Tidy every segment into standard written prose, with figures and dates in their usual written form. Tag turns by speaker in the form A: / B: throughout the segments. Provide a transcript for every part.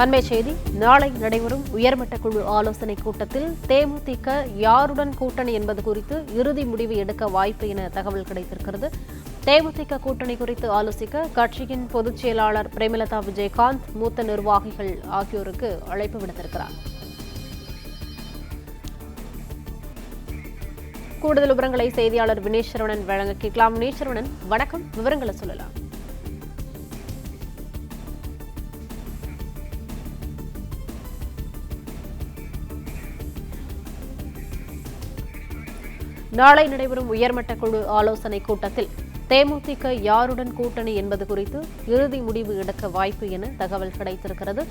A: அண்மை செய்தி. நாளை நடைபெறும் உயர்மட்ட குழு ஆலோசனைக் கூட்டத்தில் தேமுதிக யாருடன் கூட்டணி என்பது குறித்து இறுதி முடிவு எடுக்க வாய்ப்பு என தகவல் கிடைத்திருக்கிறது. தேமுதிக கூட்டணி குறித்து ஆலோசிக்க கட்சியின் பொதுச் செயலாளர் பிரேமலதா விஜயகாந்த் மூத்த நிர்வாகிகள் ஆகியோருக்கு அழைப்பு விடுத்திருக்கிறார். கூடுதல் விவரங்களை செய்தியாளர் வினேஷ் சரவணன் வழங்க கேட்கலாம். வினேஷ் சரவணன், வணக்கம். விவரங்களை சொல்லலாம். நாளை நடைபெறும் உயர்மட்ட குழு ஆலோசனைக் கூட்டத்தில் தேமுதிக யாருடன் கூட்டணி என்பது குறித்து இறுதி முடிவு எடுக்க வாய்ப்பு என தகவல் கிடைத்திருக்கிறது.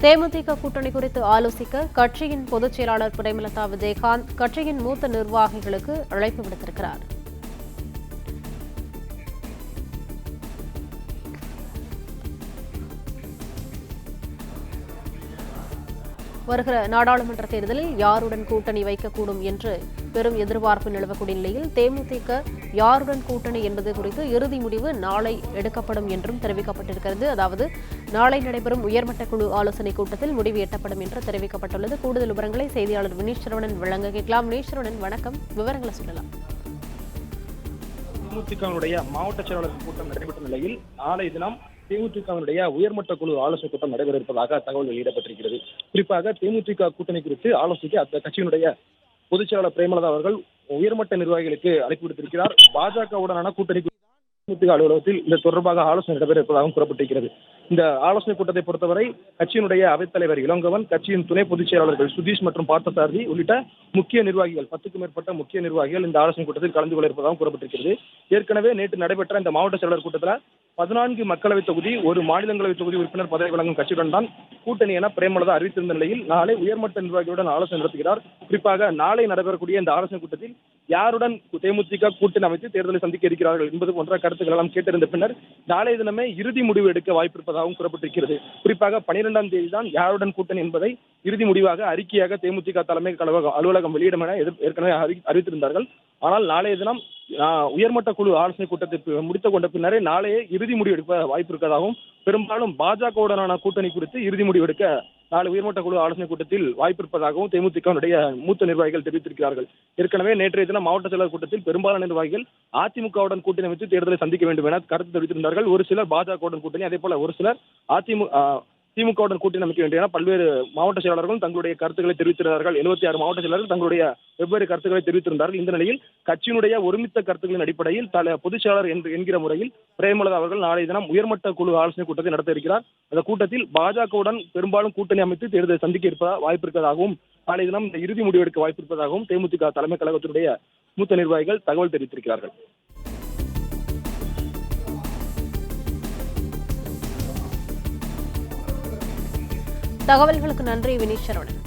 A: தேமுதிக கூட்டணி குறித்து ஆலோசிக்க கட்சியின் பொதுச் செயலாளர் பிரேமலதா விஜயகாந்த் கட்சியின் மூத்த நிர்வாகிகளுக்கு அழைப்பு விடுத்திருக்கிறார். வருகிற நாடாளுமன்ற தேர்தலில் யாருடன் கூட்டணி வைக்கக்கூடும் என்று பெரும் எதிர்பார்ப்பு நிலவக்கூடிய நிலையில் தேமுதிக யாருடன் கூட்டணி என்பது குறித்து இறுதி முடிவு நாளை எடுக்கப்படும் என்றும் தெரிவிக்கப்பட்டிருக்கிறது. அதாவது நாளை நடைபெறும் உயர்மட்ட குழு ஆலோசனைக் கூட்டத்தில் முடிவு எட்டப்படும் என்று தெரிவிக்கப்பட்டுள்ளது. கூடுதல் விவரங்களை செய்தியாளர் வினேஷ் சரவணன் வழங்க கேட்கலாம். வினேஷ் சரவணன், வணக்கம். விவரங்களை சொல்லலாம்.
B: தேமுதிகவுடைய மாவட்ட செயலாளர் கூட்டம் நடைபெற்ற நிலையில் நாளை தினம் தேமுதிகவுடைய உயர்மட்ட குழு ஆலோசனை கூட்டம் நடைபெற இருப்பதாக தகவல் வெளியிடப்பட்டிருக்கிறது. குறிப்பாக தேமுதிக கூட்டணி குறித்து ஆலோசிக்க அந்த கட்சியினுடைய பொதுச் செயலாளர் பிரேமலதா அவர்கள் உயர்மட்ட நிர்வாகிகளுக்கு அழைப்பு விடுத்திருக்கிறார். பாஜகவுடனான கூட்டணி தேமுதிக அலுவலகத்தில் இந்த தொடர்பாக ஆலோசனை நடைபெற இருப்பதாகவும் கூறப்பட்டிருக்கிறது. இந்த ஆலோசனை கூட்டத்தை பொறுத்தவரை கட்சியினுடைய அவைத்தலைவர் இளங்கவன், கட்சியின் துணை பொதுச் செயலாளர்கள் சுதீஷ் மற்றும் பார்த்தசாரதி உள்ளிட்ட முக்கிய நிர்வாகிகள் 10க்கும் மேற்பட்ட முக்கிய நிர்வாகிகள் இந்த ஆலோசனை கூட்டத்தில் கலந்து கொள்ள இருப்பதாகவும் கூறப்பட்டிருக்கிறது. ஏற்கனவே நேற்று நடைபெற்ற இந்த மாவட்ட செயலாளர் கூட்டத்தில் 14 மக்களவை தொகுதி, ஒரு மாநிலங்களவை தொகுதி உறுப்பினர் பதவி வழங்கும் கட்சியுடன் தான் கூட்டணி என பிரேமலதா அறிவித்திருந்த நிலையில் நாளை உயர்மட்ட நிர்வாகிகளுடன் ஆலோசனை நடத்துகிறார். குறிப்பாக நாளை நடைபெறக்கூடிய இந்த ஆலோசனை கூட்டத்தில் யாருடன் தேமுதிக கூட்டணி அமைத்து தேர்தலை சந்திக்க இருக்கிறார்கள் என்பது போன்ற கருத்துக்கள் எல்லாம் கேட்டிருந்த பின்னர் நாளைய தினமே இறுதி முடிவு எடுக்க வாய்ப்பு இருப்பதாகவும் கூறப்பட்டிருக்கிறது. குறிப்பாக 12ஆம் தேதி தான் யாருடன் கூட்டணி என்பதை இறுதி முடிவாக அறிக்கையாக தேமுதிக தலைமை அலுவலகம் வெளியிடும் என ஏற்கனவே அறிவித்திருந்தார்கள். ஆனால் நாளைய தினம் உயர்மட்ட குழு ஆலோசனை கூட்டத்தை முடித்துக் கொண்ட பின்னரே நாளையே இறுதி முடிவு எடுக்க வாய்ப்பு இருப்பதாகவும், பெரும்பாலும் பாஜகவுடனான கூட்டணி குறித்து இறுதி முடிவு எடுக்க நாளை உயர்மட்ட குழு ஆலோசனை கூட்டத்தில் வாய்ப்பு இருப்பதாகவும் தேமுதிகவுடைய மூத்த நிர்வாகிகள் தெரிவித்திருக்கிறார்கள். ஏற்கனவே நேற்றைய தினம் மாவட்ட செயலர் கூட்டத்தில் பெரும்பாலான நிர்வாகிகள் அதிமுகவுடன் கூட்டணி அமைத்து தேர்தலை சந்திக்க வேண்டும் என கருத்து தெரிவித்திருந்தார்கள். ஒரு சிலர் பாஜகவுடன் கூட்டணி, அதே போல ஒரு சிலர் திமுகவுடன் கூட்டணி அமைக்க வேண்டிய பல்வேறு மாவட்ட செயலாளர்கள் தங்களுடைய கருத்துக்களை தெரிவித்திருந்தார்கள். 76 மாவட்ட செயலாளர்கள் தங்களுடைய வெவ்வேறு கருத்துக்களை தெரிவித்திருந்தார்கள். இந்த நிலையில் கட்சியினுடைய ஒருமித்த கருத்துக்களின் அடிப்படையில் பொதுச் செயலாளர் என்கிற முறையில் பிரேமலதா அவர்கள் நாளைய தினம் உயர்மட்ட குழு ஆலோசனை கூட்டத்தை நடத்த இருக்கிறார். அந்த கூட்டத்தில் பாஜகவுடன் பெரும்பாலும் கூட்டணி அமைத்து தேர்தலை சந்திக்க இருப்பதாக வாய்ப்பு இருப்பதாகவும், நாளைய தினம் இந்த இறுதி முடிவெடுக்க வாய்ப்பு இருப்பதாகவும் தேமுதிக தலைமை கழகத்தினுடைய மூத்த நிர்வாகிகள் தகவல் தெரிவித்திருக்கிறார்கள்.
A: தகவல்களுக்கு நன்றி வினேஷ் சரவணன்.